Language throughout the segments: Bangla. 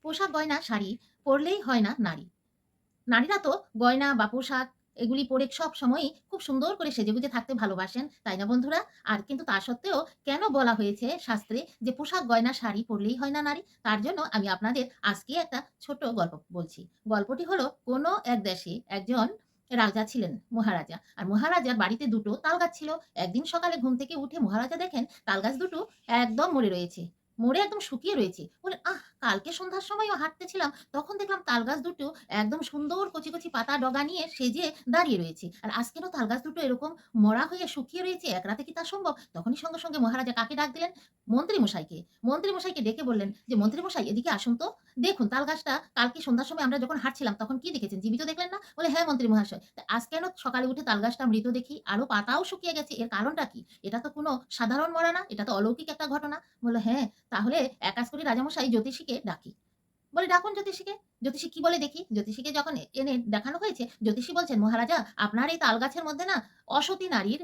পোশাক গয়না শাড়ি পরলেই হয় না নারী। নারীরা তো গয়না বা পোশাক এগুলি পরে সবসময়ই খুব সুন্দর করে সেজেগুজে থাকতে ভালোবাসেন, তাই না বন্ধুরা? আর কিন্তু তা সত্ত্বেও কেন বলা হয়েছে শাস্ত্রে যে পোশাক গয়না শাড়ি পরলেই হয় না নারী? তার জন্য আমি আপনাদের আজকে একটা ছোট্ট গল্প বলছি। গল্পটি হলো কোনো এক দেশে একজন রাজা ছিলেন, মহারাজা। আর মহারাজার বাড়িতে ২ টো তালগাছ ছিল। একদিন সকালে ঘুম থেকে উঠে মহারাজা দেখেন তালগাছ দুটো একদম মরে রয়েছে। মরে একদম শুকিয়ে রয়েছে। বললেন, "আহ! কালকে সন্ধ্যার সময়ও হাঁটতেছিলাম, তখন দেখলাম তালগাছ দুটো একদম সুন্দর কচি, কচি পাতা ডগা নিয়ে সেজে দাঁড়িয়ে রয়েছে। আর আজ কেন তালগাছ দুটো এরকম মরা হয়ে শুকিয়ে রয়েছে? এক রাতে কি তা সম্ভব?" তখনই সঙ্গে, সঙ্গে মহারাজা কাকে ডাক দিলেন? মন্ত্রীমশাইকে। মন্ত্রীমশাইকে ডেকে বললেন যে, "মন্ত্রীমশাই এদিকে আসুন তো। দেখুন তালগাছটা কালকে সন্ধ্যার সময় আমরা যখন হাঁটছিলাম তখন কি দেখেছেন? জীবিত দেখলেন না?" বলে, "হ্যাঁ মন্ত্রী মহাশয়। তা আজ কেন সকালে উঠে তালগাছটা মৃত দেখি? আরো পাতাও শুকিয়ে গেছে। এর কারণটা কি? এটা তো কোনো সাধারণ মরা না। এটা তো অলৌকিক একটা ঘটনা।" বলল, "হ্যাঁ, তাহলে এক কাজ করি রাজামশাই জ্যোতিষীকে ডাকি।" বলে, "ডাকুন জ্যোতিষীকে। জ্যোতিষী কি বলে দেখি?" জ্যোতিষীকে যখন এনে দেখানো হয়েছে, জ্যোতিষী বলছেন, "মহারাজা আপনার এই তালগাছের মধ্যে না অসতী নারীর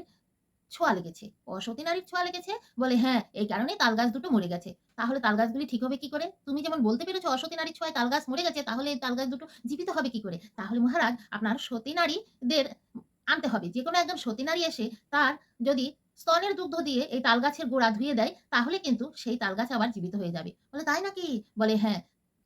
ছোঁয়া লেগেছে।" "অসতী নারীর ছোঁয়া লেগেছে?" বলে, "হ্যাঁ, এই কারণেই তালগাছ দুটো মরে গেছে।" "তাহলে তালগাছগুলি ঠিক হবে কি করে? তুমি যেমন বলতে পেরেছো অসতী নারীর ছোঁয়ায় তালগাছ মরে গেছে, তাহলে এই তালগাছ দুটো জীবিত হবে কি করে?" "তাহলে মহারাজ আপনার সতী নারীদের আনতে হবে। যেকোনো একজন সতী নারী এসে তার যদি স্তনের দুগ্ধ দিয়ে এই তালগাছের গোড়া ধুয়ে দেয়, তাহলে কিন্তু সেই তালগাছ আবার জীবিত হয়ে যাবে।" বলে, "তাই নাকি?" বলে, "হ্যাঁ।"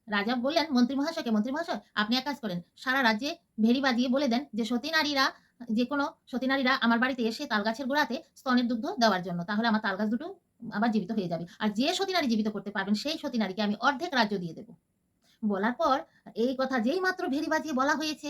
রাজা বললেন মন্ত্রী মহাশয়কে, "মন্ত্রী মহাশয় আপনি এক কাজ করেন, সারা রাজ্যে ভেরি বাজিয়ে বলে দেন যে সতী নারীরা যেকোনো সতী নারীরা আমার বাড়িতে এসে তালগাছের গোড়াতে স্তনের দুগ্ধ দেওয়ার জন্য। তাহলে আমার তালগাছ দুটো আবার জীবিত হয়ে যাবে। আর যে সতী নারী জীবিত করতে পারবেন সেই সতী নারীকে আমি অর্ধেক রাজ্য দিয়ে দেব।" বলার পর এই কথা যেই মাত্র ভেরি বাজিয়ে বলা হয়েছে,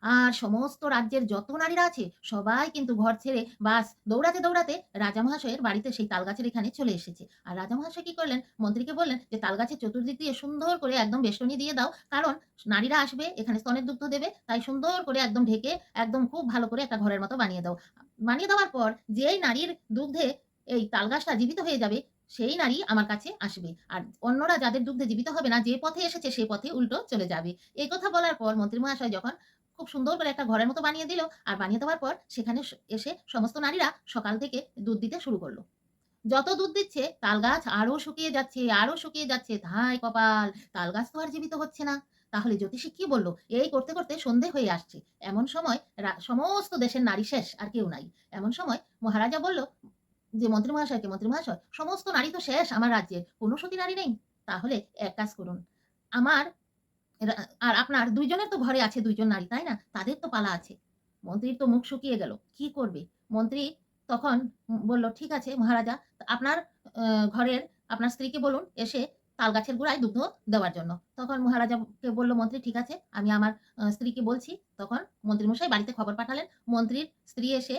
আর সমস্ত রাজ্যের যত নারীরা আছে সবাই কিন্তু ঘর ছেড়ে বাস দৌড়াতে, দৌড়াতে রাজামহাশয়ের বাড়িতে সেই তালগাছের এখানে চলে এসেছে। আর রাজামহাশয় কি করলেন? মন্ত্রীকে বললেন যে, "তালগাছের চতুর্দিক দিয়ে সুন্দর করে একদম বেষ্টনী দিয়ে দাও। কারণ নারীরা আসবে এখানে স্তনের দুগ্ধ দেবে। তাই সুন্দর করে একদম ঢেকে একদম খুব ভালো করে একটা ঘরের মতো বানিয়ে দাও।" বানিয়ে দেওয়ার পর যেই নারীর দুগ্ধে এই তালগাছটা জীবিত হয়ে যাবে সেই নারী আমার কাছে আসবে। আর অন্যরা যাদের দুগ্ধে জীবিত হবে না, যে পথে এসেছে সে পথে উল্টো চলে যাবে। এই কথা বলার পর মন্ত্রী মহাশয় যখন খুব সুন্দর করে একটা ঘরের মতো বানিয়ে দিল। আর বানিয়ে দেওয়ার পর সেখানে এসে সমস্ত নারীরা সকাল থেকে দুধ দিতে শুরু করল। যত দুধ দিচ্ছে তালগাছ আরো শুকিয়ে যাচ্ছে, আরো শুকিয়ে যাচ্ছে। হায় কপাল! তালগাছ তো আর জীবিত হচ্ছে না। তাহলে জ্যোতিষী কি বলল? এই করতে, করতে সন্ধে হয়ে আসছে। এমন সময় সমস্ত দেশের নারী শেষ, আর কেউ নাই। এমন সময় মহারাজা বলল যে মন্ত্রী মহাশয়কে, "মন্ত্রী মহাশয় সমস্ত নারী তো শেষ আমার রাজ্যের। কোন সতী নারী নেই। তাহলে এক কাজ করুন। আমার রা আর আপনার ২ জনের তো ঘরে আছে ২ জন নারী, তাই না? তাদের তো পালা আছে।" মন্ত্রীর তো মুখ শুকিয়ে গেল। কি করবে? মন্ত্রী তখন বলল, "ঠিক আছে মহারাজা, আপনার আ ঘরের আপনার স্ত্রীকে বলুন এসে তালগাছের গোড়ায় দুগ্ধ দেওয়ার জন্য।" তখন মহারাজাকে বলল মন্ত্রী, "ঠিক আছে, আমি আমার স্ত্রীকে বলছি।" তখন মন্ত্রীমশাই বাড়িতে খবর পাঠালেন। মন্ত্রীর স্ত্রী এসে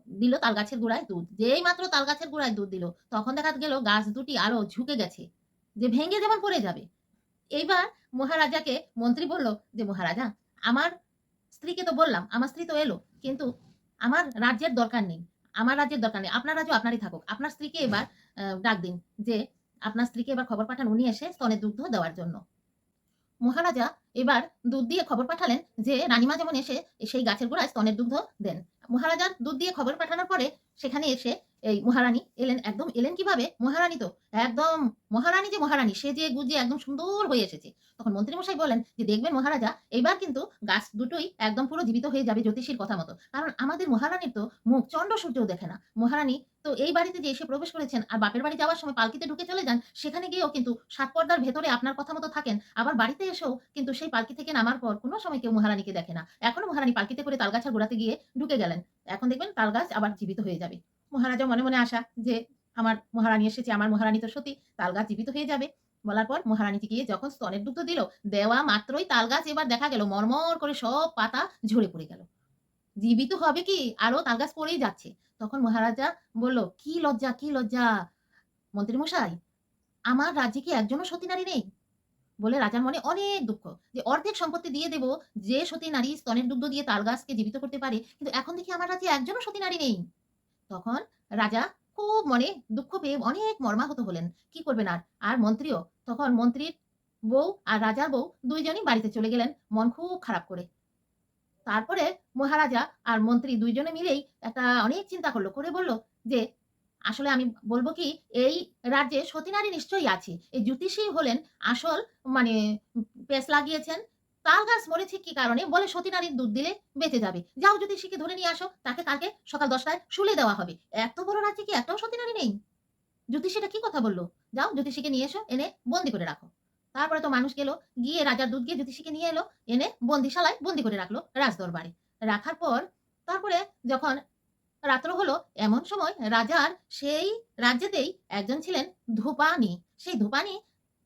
দিল তালগাছের গোড়ায় দুধ। যেই মাত্র তালগাছের গোড়ায় দুধ দিল, তখন দেখা গেল গাছ দুটি আরো ঝুঁকে গেছে। যে ভেঙে যেমন পড়ে যাবে। এইবার মহারাজাকে মন্ত্রী বলল যে, "মহারাজা, আমার স্ত্রীকে তো বললাম, আমার স্ত্রী তো এলো। কিন্তু আমার রাজ্যের দরকার নেই। আমার রাজ্যের দরকার নেই। আপনার রাজ্য আপনারই থাকুক। আপনার স্ত্রীকে এবার ডাক দিন যে, আপনার স্ত্রীকে এবার খবর পাঠান উনি এসে স্তনের দুগ্ধ দেওয়ার জন্য।" মহারাজা এবার দুধ দিয়ে খবর পাঠালেন যে রানীমা যেমন এসে সেই গাছের গোড়ায় স্তনের দুগ্ধ দেন। মহারাজার দুধ দিয়ে খবর পাঠানোর পরে সেখানে এসে এই মহারানী এলেন। একদম এলেন কিভাবে? মহারানী তো একদম মহারানী যে মহারানী সেজে গুজে একদম সুন্দর হয়ে এসেছে। তখন মন্ত্রীমশাই বললেন যে, "দেখবেন মহারাজা এইবার কিন্তু গাছ দুটোই একদম পুরো জীবিত হয়ে যাবে জ্যোতিষীর কথা মতো। কারণ আমাদের মহারানীর তো মুখ চন্দ্র সূর্যও দেখে না। মহারানী তো এই বাড়িতে যে এসে প্রবেশ করেছেন আর বাপের বাড়ি যাওয়ার সময় পালকিতে ঢুকে চলে যান, সেখানে গিয়েও কিন্তু সাত পর্দার ভেতরে আপনার কথা মতো থাকেন। আবার বাড়িতে এসেও কিন্তু সেই পালকি থেকে নামার পর কোন সময় কেউ মহারানীকে দেখে না। এখনো মহারানী পালকিতে করে তালগাছের গোড়াতে গিয়ে ঢুকে গেলেন। এখন দেখবেন তালগাছ আবার জীবিত হয়ে যাবে।" মহারাজা মনে, মনে আশা যে আমার মহারানী এসেছে, আমার মহারানী তো সতী, তালগাছ জীবিত হয়ে যাবে। বলার পর মহারানীকে গিয়ে যখন স্তনের দুগ্ধ দিল, দেওয়া মাত্রই তালগাছ এবার দেখা গেল মরমর করে সব পাতা ঝরে পড়ে গেল। জীবিত হবে কি? আরো তালগাছ পড়েই যাচ্ছে। তখন মহারাজা বলল, "কি লজ্জা, কি লজ্জা! মন্ত্রীমশাই, আমার রাজ্যে কি একজনও সতী নারী নেই?" বলে রাজার মনে অনেক দুঃখ যে অর্ধেক সম্পত্তি দিয়ে দেব যে সতী নারী স্তনের দুগ্ধ দিয়ে তালগাছকে জীবিত করতে পারে। কিন্তু এখন দেখি আমার রাজ্যে একজনও সতী নারী নেই। তখন রাজা খুব মনে দুঃখ পেয়ে অনেক মর্মাহত হলেন। কি করবেন আর? আর মন্ত্রীও। তখন মন্ত্রীর বউ আর রাজার বউ ২ জনই বাড়িতে চলে গেলেন মন খুব খারাপ করে। তারপরে মহারাজা আর মন্ত্রী ২ জনে মিলেই একটা অনেক চিন্তা করল। করে বলল যে, আসলে আমি বলব কি, এই রাজ্যে সতী নারী নিশ্চয়ই আছে। এই জ্যোতিষী হলেন আসল মানে পেঁচ লাগিয়েছেন। তাল গাছ মরেছে কি কারণে? বলে সতী নারীর দুধ দিলে বেঁচে যাবে। যাও জ্যোতিষীকে ধরে নিয়ে আসো। তাকে কালকে সকাল ১০ টায় শুলে দেওয়া হবে। এত বড় রাজ্যে কি একটাও সতী নারী নেই? জ্যোতিষীটা কি কথা বলল? যাও জ্যোতিষীকে নিয়ে এসো, এনে বন্দি করে রাখো। তারপরে তো মানুষ গেল, গিয়ে রাজার দূত গিয়ে জ্যোতিষীকে নিয়ে এলো, এনে বন্দিশালায় বন্দি করে রাখলো রাজদরবারে। রাখার পর তারপরে যখন রাত্র হলো, এমন সময় রাজার সেই রাজ্যেতেই একজন ছিলেন ধূপানি। সেই ধূপানি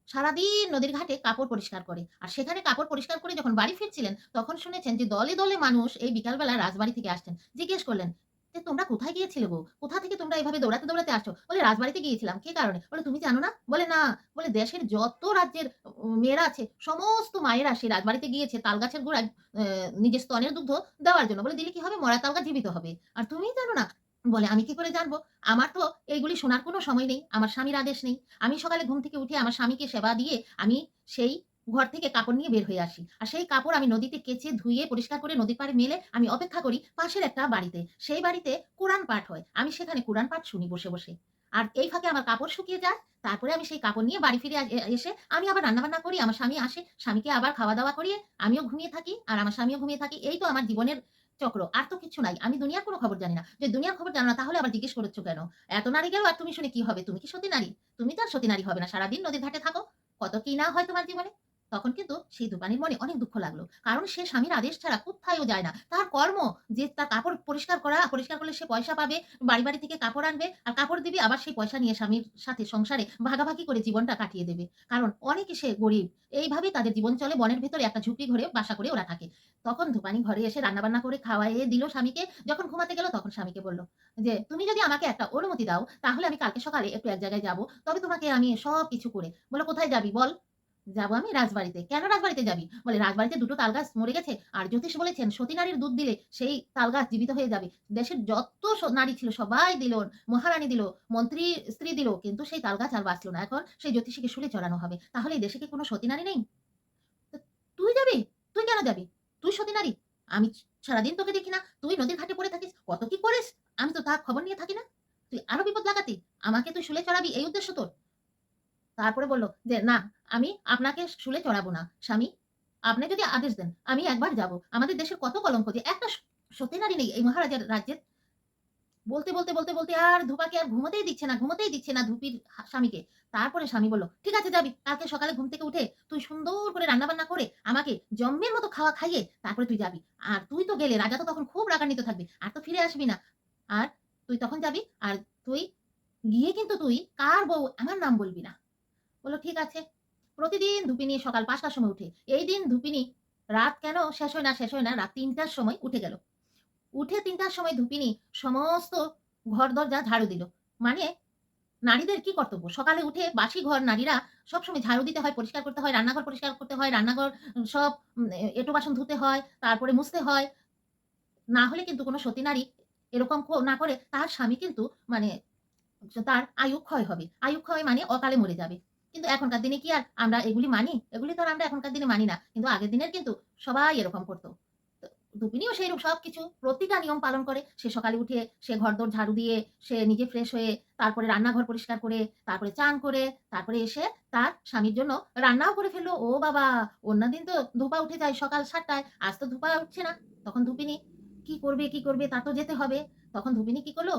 সারাদিন নদীর ঘাটে কাপড় পরিষ্কার করে। আর সেখানে কাপড় পরিষ্কার করে যখন বাড়ি ফিরছিলেন, তখন শুনেছেন যে দলে, দলে মানুষ এই বিকালবেলা রাজবাড়ি থেকে আসছেন। জিজ্ঞেস করলেন যে, "তোমরা কোথায় গিয়েছিলে গো? কোথা থেকে তোমরা এভাবে দৌড়াতে, দৌড়াতে আসছো?" বলে, "রাজবাড়িতে গিয়েছিলাম।" "কি কারণে?" বলে, "তুমি জানো না?" বলে, "না।" বলে, "দেশের যত রাজ্যের মেয়েরা আছে, সমস্ত মায়েরা সেই রাজবাড়িতে গিয়েছে তালগাছের গোড়ায় নিজের স্তনের দুগ্ধ দেওয়ার জন্য।" বলে, "দিলে কি হবে? মরা তালগাছ জীবিত হবে। আর তুমি জানো না?" বলে, "আমি কি করে জানবো? আমার তো এইগুলি শোনার কোনো সময় নেই। আমার স্বামীর আদেশ নেই। আমি সকালে ঘুম থেকে উঠে আমার স্বামীকে সেবা দিয়ে আমি সেই ঘর থেকে কাপড় নিয়ে বের হয়ে আসি। আর সেই কাপড় আমি নদীতে কেচে ধুয়ে পরিষ্কার করে নদীর পাড়ে মেলে আমি অপেক্ষা করি পাশের একটা বাড়িতে। সেই বাড়িতে কোরআন পাঠ হয়। আমি সেখানে কোরআন পাঠ শুনি বসে, বসে। আর এই ফাঁকে আমার কাপড় শুকিয়ে যায়। তারপরে আমি সেই কাপড় নিয়ে বাড়ি ফিরে এসে আমি আবার রান্নাবান্না করি। আমার স্বামী আসে। স্বামীকে আবার খাওয়া-দাওয়া করিয়ে আমিও ঘুমিয়ে থাকি আর আমার স্বামীও ঘুমিয়ে থাকি। এই তো আমার জীবনের চক্র। আর তো কিচ্ছু নাই। আমি দুনিয়ার কোনো খবর জানি না। যদি দুনিয়ার খবর জানো না তাহলে আবার জিজ্ঞেস করেছ কেন? এত নারী গেল আর তুমি শুনে কি হবে? তুমি কি সতী নারী? তুমি তো আর সতী নারী হবে না। সারাদিন নদীর ঘাটে থাকো। কত কি না হয় তোমার জীবনে। তখন কিন্তু সেই দোকানির মনে অনেক দুঃখ লাগলো। কারণ সে স্বামীর আদেশ ছাড়া কোথায়ও যায় না। তার কর্ম যে তার কাপড় পরিষ্কার করা, পরিষ্কার করলে সে পয়সা পাবে, বাড়ি, বাড়ি থেকে কাপড় আনবে আর কাপড় দিবে আবার সেই পয়সা নিয়ে স্বামীর সাথে সংসারে ভাগাভাগি করে জীবনটা কাটিয়ে দেবে। কারণ অনেকে সে গরিব। এইভাবেই তাদের জীবন চলে। বনের ভেতরে একটা ঝুপড়ি ঘরে বাসা করে ওরা থাকে। তখন ধূপানি ঘরে এসে রান্নাবান্না করে খাওয়াইয়ে দিল স্বামীকে। যখন ঘুমাতে গেল তখন স্বামীকে বলল যে, "তুমি যদি আমাকে একটা অনুমতি দাও তাহলে আমি কালকে সকালে একটু এক জায়গায় যাব। তবে তোমাকে আমি সবকিছু করে" বলল, "কোথায় যাবি বল?" "যাবো আমি রাজবাড়িতে।" "কেন রাজবাড়িতে যাবি?" বলে, "রাজবাড়িতে ২ টো তালগাছ মরে গেছে। আর জ্যোতিষ বলেছেন সতী নারীর দুধ দিলে সেই তালগাছ জীবিত হয়ে যাবে। দেশের যত নারী ছিল সবাই দিল, মহারানী দিল, মন্ত্রী স্ত্রী দিল। কিন্তু সেই তালগাছ আর বাঁচল না। এখন সেই জ্যোতিষীকে শুলে চড়ানো হবে। তাহলে এই দেশে কি কোন সতী নারী নেই? তো তুই যাবি? তুই কেন যাবি? তুই সতী নারী। আমি সারাদিন তোকে দেখি না। তুই নদীর ঘাটে পড়ে থাকিস। কত কি করিস? আমি তো তার খবর নিয়ে থাকি না। তুই আরো বিপদ লাগাতি। আমাকে তুই শুলে চড়াবি এই উদ্দেশ্য তোর?" তারপরে বলল যে, "না, আমি আপনাকে শুলে চড়াবো না। স্বামী, আপনি যদি আদেশ দেন, আমি একবার যাবো। আমাদের দেশের কত কলঙ্ক যে একটা সতী নারী নেই এই মহারাজার রাজ্যে।" বলতে আর ধোপাকে আর ঘুমোতেই দিচ্ছে না ধুপির স্বামীকে। তারপরে স্বামী বলল, "ঠিক আছে যাবি। কালকে সকালে ঘুম থেকে উঠে তুই সুন্দর করে রান্না-বান্না করে আমাকে জম্মের মতো খাওয়া খাইয়ে তারপরে তুই যাবি। আর তুই তো গেলে রাজা তো তখন খুব রাগান্বিত থাকবে। আর তো ফিরে আসবি না। আর তুই তখন যাবি আর তুই গিয়ে কিন্তু তুই কার বউ আমার নাম বলবি না।" বলল, "ঠিক আছে।" প্রতিদিন ধুপিনি সকাল ৫ টার সময় উঠে। এইদিন ধুপিনি রাত কেন শেষ হয় না, রাত ৩ টার সময় উঠে গেল। উঠে ৩ টার সময় ধুপিনি সমস্ত ঘর-দরজা ঝাড়ু দিল। মানে নারীদের কি কর্তব্য? সকালে উঠে বাসি ঘর নারীরা সবসময় ঝাড়ু দিতে হয়, পরিষ্কার করতে হয়, রান্নাঘর পরিষ্কার করতে হয়, রান্নাঘর সব এঁটো বাসন ধুতে হয়, তারপরে মুছতে হয়। না হলে কিন্তু কোন সতী নারী এরকম না করে তার স্বামী কিন্তু মানে তার আয়ু ক্ষয় হবে। আয়ু ক্ষয় মানে অকালে মরে যাবে। কিন্তু এখনকার দিনে কি আর আমরা এগুলি মানি? এগুলি তো আর আমরা এখনকার দিনে মানি না। কিন্তু আগের দিনের কিন্তু সবাই এরকম করত। তো দুপিনিও সেইরূপ সবকিছু প্রতিটা নিয়ম পালন করে। সে সকালে উঠে সে ঘরদোর ঝাড়ু দিয়ে, সে নিজে ফ্রেশ হয়ে, তারপরে রান্নাঘর পরিষ্কার করে, তারপরে চান করে, তারপরে এসে তার স্বামীর জন্য রান্নাও করে ফেলল। ও বাবা! অন্যদিন তো ধোপা উঠে যায় সকাল ৭ টায়। আজ তো ধোপা উঠছে না। তখন ধুপিনি কি করবে, কি করবে? তার তো যেতে হবে। তখন ধুপিনি কি করল?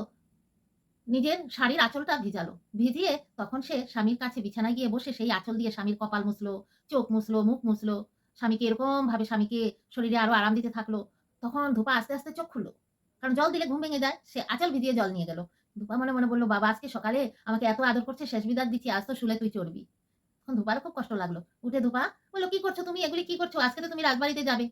নিজের শাড়ির আঁচলটা ভিজালো। ভিজিয়ে তখন সে স্বামীর কাছে বিছানায় গিয়ে বসে সেই আঁচল দিয়ে স্বামীর কপাল মুছলো, চোখ মুছলো, মুখ মুছলো। স্বামীকে এরকমভাবে স্বামীকে শরীরে আরো আরাম দিতে থাকলো। তখন ধূপা আস্তে, আস্তে চোখ খুলল। কারণ জল দিলে ঘুম ভেঙে যায়। সে আঁচল ভিজিয়ে জল নিয়ে গেল। ধূপা মনে, মনে বলল, "বাবা আজকে সকালে আমাকে এত আদর করছে, শেষ বিদাত দিচ্ছি। আজ তো শুলে তুই চড়বি।" তখন ধূপারও খুব কষ্ট লাগলো। উঠে ধূপা বলল, "কি করছো তুমি? এগুলি কি করছো? আজকে তো তুমি রাজবাড়িতে যাবে।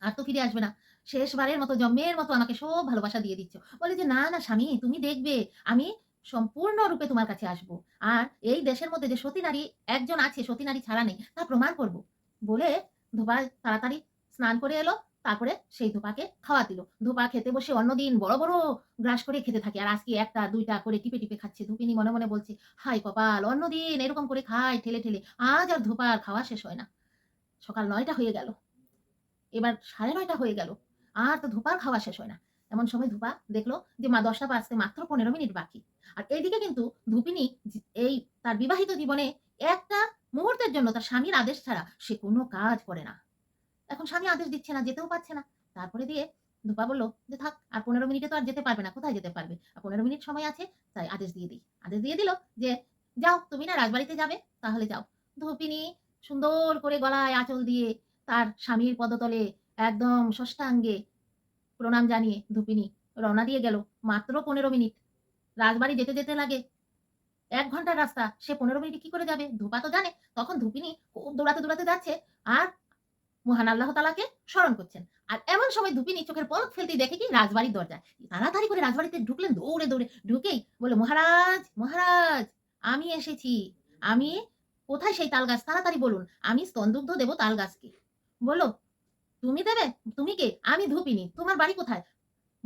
আর তো ফিরে আসবে না। শেষবারের মতো জম্মের মতো আমাকে সব ভালোবাসা দিয়ে দিচ্ছ।" বলে যে, "না, না স্বামী তুমি দেখবে আমি সম্পূর্ণরূপে তোমার কাছে আসব। আর এই দেশের মধ্যে যে সতী নারী একজন আছে, সতী নারী ছাড়া নেই, তা প্রমাণ করব।" বলে ধোপা তাড়াতাড়ি স্নান করে এলো। তারপরে সেই ধোপাকে খাওয়া দিল। ধোপা খেতে বসে অন্যদিন বড়, বড় গ্রাস করে খেতে থাকে। আর আজকে ১ টা ২ টা করে টিপে, টিপে খাচ্ছে। ধুপিনী মনে, মনে বলছে, "হায় কপাল! অন্যদিন এরকম করে খায় ঠেলে, ঠেলে। আজ আর ধোপার খাওয়া শেষ হয় না।" সকাল ৯ টা হয়ে গেল। এবার ৯:৩০ হয়ে গেল। আর তো ধোপার খাওয়া শেষ হয় না। এমন সময় ধূপা দেখলো যে 10টা বাজতে মাত্র 15 মিনিট বাকি। আর এইদিকে কিন্তু ধূপিনী এই তার বিবাহিত জীবনে একটা মুহূর্তের জন্য তার স্বামীর আদেশ ছাড়া সে কোনো কাজ করে না। এখন স্বামী আদেশ দিচ্ছে না, যেতেও পারছে না। তারপরে দিয়ে ধূপা বলল যে, "থাক আর 15 মিনিটে তো আর যেতে পারবে না। কোথায় যেতে পারবে? আর 15 মিনিট সময় আছে, তাই আদেশ দিয়ে দেই।" আদেশ দিয়ে দিল যে, "যাও তুমি না রাজবাড়িতে যাবে, তাহলে যাও।" ধূপিনী সুন্দর করে গলায় আঁচল দিয়ে তার স্বামীর পদতলে একদম সাষ্টাঙ্গে প্রণাম জানিয়ে ধূপিনী রওনা দিয়ে গেল। মাত্র 15 মিনিট। রাজবাড়ি যেতে, যেতে লাগে ১ ঘন্টার রাস্তা। সে 15 মিনিটে কি করে যাবে? ধূপা তো জানে। তখন ধূপিনী খুব দৌড়াতে, দৌড়াতে যাচ্ছে আর মহান আল্লাহ তাআলাকে স্মরণ করছেন। আর এমন সময় ধুপিনী চোখের পলক ফেলতেই দেখে কি রাজবাড়ির দরজা। তাড়াতাড়ি করে রাজবাড়িতে ঢুকলেন দৌড়ে, দৌড়ে। ঢুকেই বলল, "মহারাজ, মহারাজ আমি এসেছি। আমি কোথায় সেই তালগাছ? তাড়াতাড়ি বলুন। আমি স্তনদুগ্ধ দেব তালগাছকে।" বলল, "তুমি দেবে? তুমি কে?" "আমি ধূপিনী। তোমার বাড়ি কোথায়?"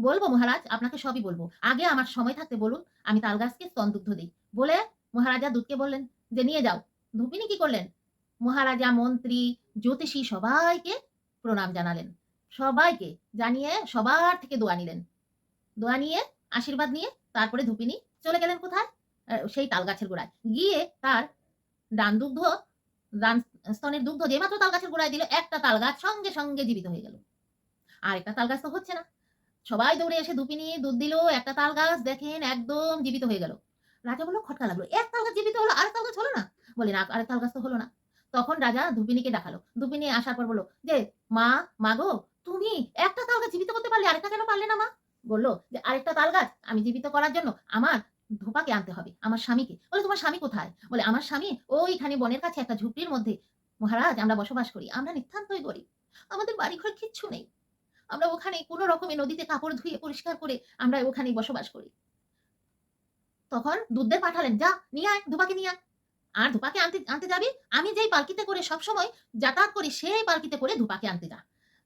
"বলব মহারাজ, আপনাকে সবই বলব। আগে আমার সময় থাকতে বলুন, আমি তালগাছকে স্তনদুগ্ধ দেই।" বলে মহারাজা দূতকে বললেন যে, "নিয়ে যাও।" ধূপিনী কি করলেন? মহারাজা, মন্ত্রী, জ্যোতিষী সবাইকে প্রণাম জানালেন। সবাইকে জানিয়ে সবার থেকে দোয়া নিলেন। দোয়া নিয়ে, আশীর্বাদ নিয়ে তারপরে ধূপিনী চলে গেলেন কোথায়? সেই তালগাছের গোড়ায়। গিয়ে তার ডান দুগ্ধ ডান স্তনের দুগ্ধ যেইমাত্র তালগাছের গোড়ায় দিল, একটা তালগাছ সঙ্গে, সঙ্গে জীবিত হয়ে গেল। আরেকটা তালগাছ তো হচ্ছে না। সবাই দৌড়ে এসে ধুপিনি দুধ দিল। একটা তাল গাছ দেখেন একদম জীবিত হয়ে গেল। রাজা বলল খটকা লাগলো। এক তাল গাছ জীবিত হলো, আরেক তাল গাছ হলো না? বলে না, আরেক তাল গাছ তো হলো না। তখন রাজা ধুপিনিকে ডাকালো। ধুপিনি আসার পর বলল যে, "মা গো, তুমি একটা তাল গাছ জীবিত করতে পারলে, আরেকটা কেন পারলে না মা?" বলল যে, "আরেকটা তাল গাছ আমি জীবিত করার জন্য আমার ধোপাকে আনতে হবে, আমার স্বামীকে।" বলে, "তোমার স্বামী কোথায়?" বলে, "আমার স্বামী ওইখানে বনের কাছে একটা ঝুপড়ির মধ্যে। মহারাজ আমরা বসবাস করি। আমরা নিতান্তই গরিব। আমাদের বাড়িঘর কিচ্ছু নেই। আমরা ওখানে কোন রকমে নদীতে কাপড় ধুয়ে পরিষ্কার করে আমরা ওখানেই বসবাস করি।" তখন দূতদের পাঠালেন, "যা নিয়ে আয়, ধোপাকে নিয়ে আয়।" আর ধোপাকে আনতে আনতে যাবি, আমি যেই পালকিতে করে সবসময় যাতায়াত করি সেই পালকিতে করে ধোপাকে আনতে যা।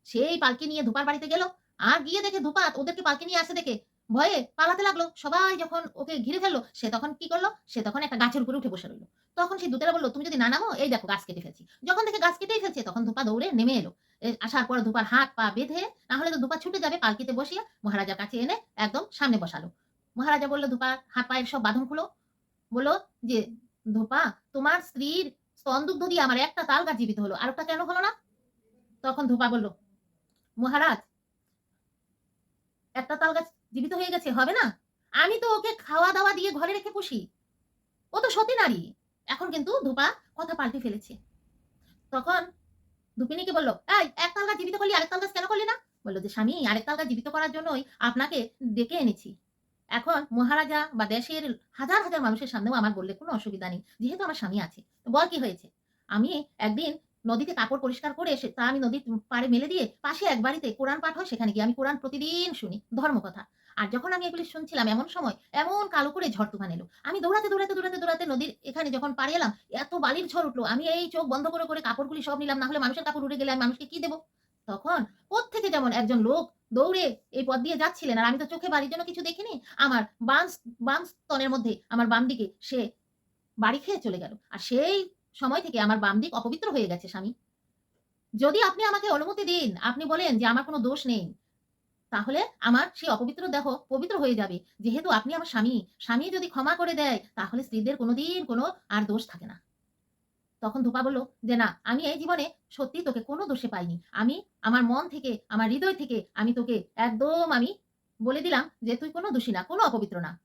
সেই পালকি নিয়ে ধোপার বাড়িতে গেল। আর গিয়ে দেখে ধোপা ওদেরকে পালকি নিয়ে আসতে দেখে ভয়ে পালাতে লাগলো। সবাই যখন ওকে ঘিরে ফেলল, সে তখন কি করল? সে তখন একটা গাছের উপরে উঠে বসে রইল। তখন সেই দূতেরা বলল, "তুমি যদি না নামো, এই দেখো গাছ কেটে ফেলছি।" যখন দেখে গাছ কেটেই ফেলছে, তখন ধোপা দৌড়ে নেমে এলো। আসার পর ধোপার হাত পা বেঁধে, না হলে তো ধোপা ছুটে যাবে, পালকিতে বসিয়ে মহারাজার কাছে এনে একদম সামনে বসালো। মহারাজা বলল, "ধোপার হাত পায়ের সব বাঁধন খুলো।" বলল যে, "ধোপা, তোমার স্ত্রীর স্তনদুগ্ধ দিয়ে আমার একটা তাল গাছ জীবিত হলো। আরেকটা কেন হলো না?" তখন ধোপা বলল, "মহারাজ, একটা তাল গাছ জীবিত হয়ে গেছে, হবে না? আমি তো ওকে খাওয়া-দাওয়া দিয়ে ঘরে রেখে পুষি। ও তো সতী নারী।" এখন কিন্তু ধোপা কথা পাল্টে ফেলেছে। তখন ধুপিনীকে বলল, "এই এক তাল গাছ জীবিত করলি, আরেক তাল গাছ কেন করলি না?" বলল যে, "স্বামী, আরেক তাল গাছ জীবিত করার জন্যই আপনাকে ডেকে এনেছি। এখন মহারাজা বা দেশের হাজার, হাজার মানুষের সামনেও আমার বললে কোনো অসুবিধা নেই। যেহেতু আমার স্বামী আছে। তো বল কি হয়েছে? আমি একদিন নদীতে কাপড় পরিষ্কার করে এসে তা আমি নদীর পাড়ে মেলে দিয়ে পাশে এক বাড়িতে কোরআন পাঠ হয়, সেখানে গিয়ে আমি কোরআন প্রতিদিন শুনি, ধর্মকথা। আর যখন আমি এগুলি শুনছিলাম এমন সময় এমন কালো করে ঝড় তুফান এলো। আমি দৌড়াতে, দৌড়াতে, দৌড়াতে, দৌড়াতে নদীর এখানে যখন পাড়ে এলাম, এত বালির ঝড় উঠলো। আমি এই চোখ বন্ধ করে, করে কাপড়গুলি সব নিলাম। না হলে মানুষের কাপড় উড়ে গেলে আমি মানুষকে কি দেব? তখন কোত্থেকে যেমন একজন লোক দৌড়ে এই পথ দিয়ে যাচ্ছিলেন। আর আমি তো চোখে বালির জন্য কিছু দেখিনি। আমার বাম স্তনের মধ্যে আমার বাম দিকে সে বাড়ি খেয়ে চলে গেল। আর সেই সময় থেকে আমার বাম দিক অপবিত্র হয়ে গেছে স্বামী। যদি আপনি আমাকে অনুমতি দিন, আপনি বলেন যে আমার কোন দোষ নেই, তাহলে আমার সেই অপবিত্র দেহ পবিত্র হয়ে যাবে। যেহেতু আপনি আমার স্বামী, স্বামী যদি ক্ষমা করে দেয়, তাহলে স্ত্রীদের কোনদিন কোন আর দোষ থাকে না। তখন ধোপা বলল যে, "না, আমি এই জীবনে সত্যিই তোকে কোনো দোষে পাইনি। আমি আমার মন থেকে, আমার হৃদয় থেকে আমি তোকে একদম আমি বলে দিলাম যে, তুই কোনো দোষী না, কোনো অপবিত্র না।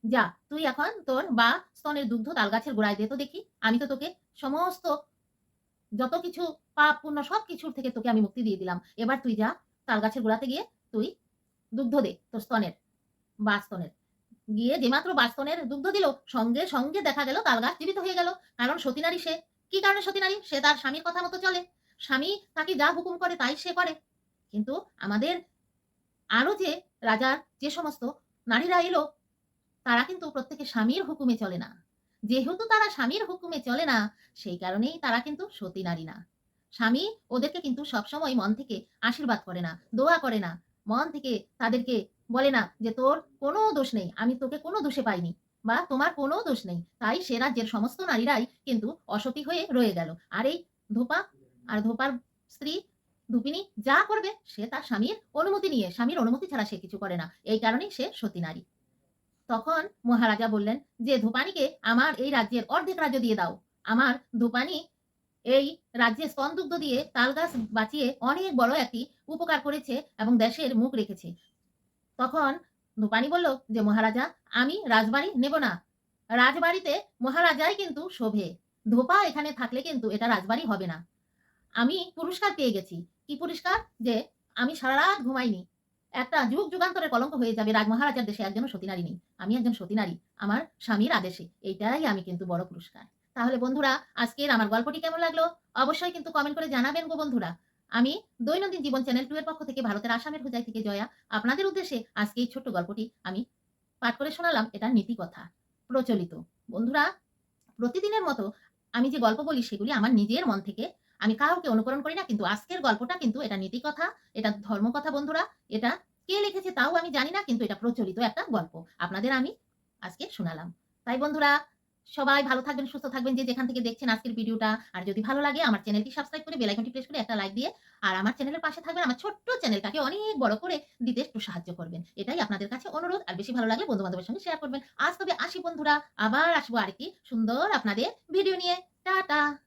যা, তুই এখন তোর স্তনের দুগ্ধ তালগাছের গোড়ায় দে তো দেখি। আমি তো তোকে সমস্ত যত কিছু পাপ পুণ্য সবকিছুর থেকে তোকে আমি মুক্তি দিয়ে দিলাম। এবার তুই যা, তালগাছের গোড়াতে গিয়ে তুই দুগ্ধ দে তোর স্তনের, স্তনের।" গিয়ে যেমাত্র বাস্তনের দুগ্ধ দিল, সঙ্গে, সঙ্গে দেখা গেল তালগাছ জীবিত হয়ে গেল। কারণ সতী নারী সে। কি কারণে সতী নারী? সে তার স্বামীর কথা মতো চলে। স্বামী তাকে যা হুকুম করে তাই সে করে। কিন্তু আমাদের আরো যে রাজার যে সমস্ত নারীরা এলো, তারা কিন্তু প্রত্যেকে স্বামীর হুকুমে চলে না। যেহেতু তারা স্বামীর হুকুমে চলে না, সেই কারণেই তারা কিন্তু সতী নারী না। স্বামী ওদেরকে কিন্তু সবসময় মন থেকে আশীর্বাদ করে না, দোয়া করে না। মন থেকে তাদেরকে বলে না যে, "তোর কোনো দোষ নেই। আমি তোকে কোনো দোষে পাইনি বা তোমার কোনো দোষ নেই।" তাই সে রাজ্যের সমস্ত নারীরাই কিন্তু অসতী হয়ে রয়ে গেল। আর এই ধোপা আর ধোপার স্ত্রী ধূপিনী যা করবে সে তার স্বামীর অনুমতি নিয়ে, স্বামীর অনুমতি ছাড়া সে কিছু করে না। এই কারণেই সে সতী নারী। তখন মহারাজা বললেন যে, "ধূপানীকে আমার এই রাজ্যের অর্ধেক রাজ্য দিয়ে দাও। আমার ধূপানী এই রাজ্যে স্তনদুগ্ধ দিয়ে তালগাছ বাঁচিয়ে অনেক বড় একটি উপকার করেছে এবং দেশের মুখ রেখেছে।" তখন ধূপানী বলল যে, "মহারাজা, আমি রাজবাড়ি নেব না। রাজবাড়িতে মহারাজাই কিন্তু শোভে। ধোপা এখানে থাকলে কিন্তু এটা রাজবাড়ি হবে না। আমি পুরস্কার পেয়ে গেছি।" কি পুরস্কার? যে আমি সারারাত ঘুমাইনি। একটা যুগ যুগান্তরের কলঙ্ক হয়ে যাবে রাজমহারাজার দেশে একজনও সতী নারী নেই। আমি একজন সতী নারী। আমার স্বামীর আদেশে। এইটাই আমি কিন্তু বড় পুরস্কার। তাহলে বন্ধুরা, আজকের আমার গল্পটি কেমন লাগলো? অবশ্যই কিন্তু কমেন্ট করে জানাবেন গো বন্ধুরা। আমি দৈনন্দিন জীবন চ্যানেল 2 এর পক্ষ থেকে ভারতের আসামের হোজাই থেকে জয়া আপনাদের উদ্দেশ্যে আজকে এই ছোট্ট গল্পটি আমি পাঠ করে শোনালাম। এটা নীতিকথা, প্রচলিত। বন্ধুরা, প্রতিদিনের মতো আমি যে গল্প বলি সেগুলি আমার নিজের মন থেকে। আমি কাউকে অনুকরণ করি না। কিন্তু আজকের গল্পটা কিন্তু এটা নীতিকথা, এটা ধর্মকথা বন্ধুরা। এটা কে লিখেছে তাও আমি জানি না। কিন্তু এটা প্রচলিত একটা গল্প। আপনাদের আমি আজকে শোনালাম। তাই বন্ধুরা, সবাই ভালো থাকবেন, সুস্থ থাকবেন যে যেখান থেকে দেখছেন আজকের ভিডিওটা। আর যদি ভালো লাগে আমার চ্যানেলটি সাবস্ক্রাইব করে বেল আইকনটি প্রেস করে একটা লাইক দিয়ে আর আমার চ্যানেলের পাশে থাকবেন। আমার ছোট্ট চ্যানেলটাকে অনেক বড় করে দিতে একটু সাহায্য করবেন। এটাই আপনাদের কাছে অনুরোধ। আর বেশি ভালো লাগলে বন্ধু-বান্ধবের সঙ্গে শেয়ার করবেন। আজ তবে আসি বন্ধুরা। আবার আসবো আরেকটি সুন্দর আপনাদের ভিডিও নিয়ে। টাটা।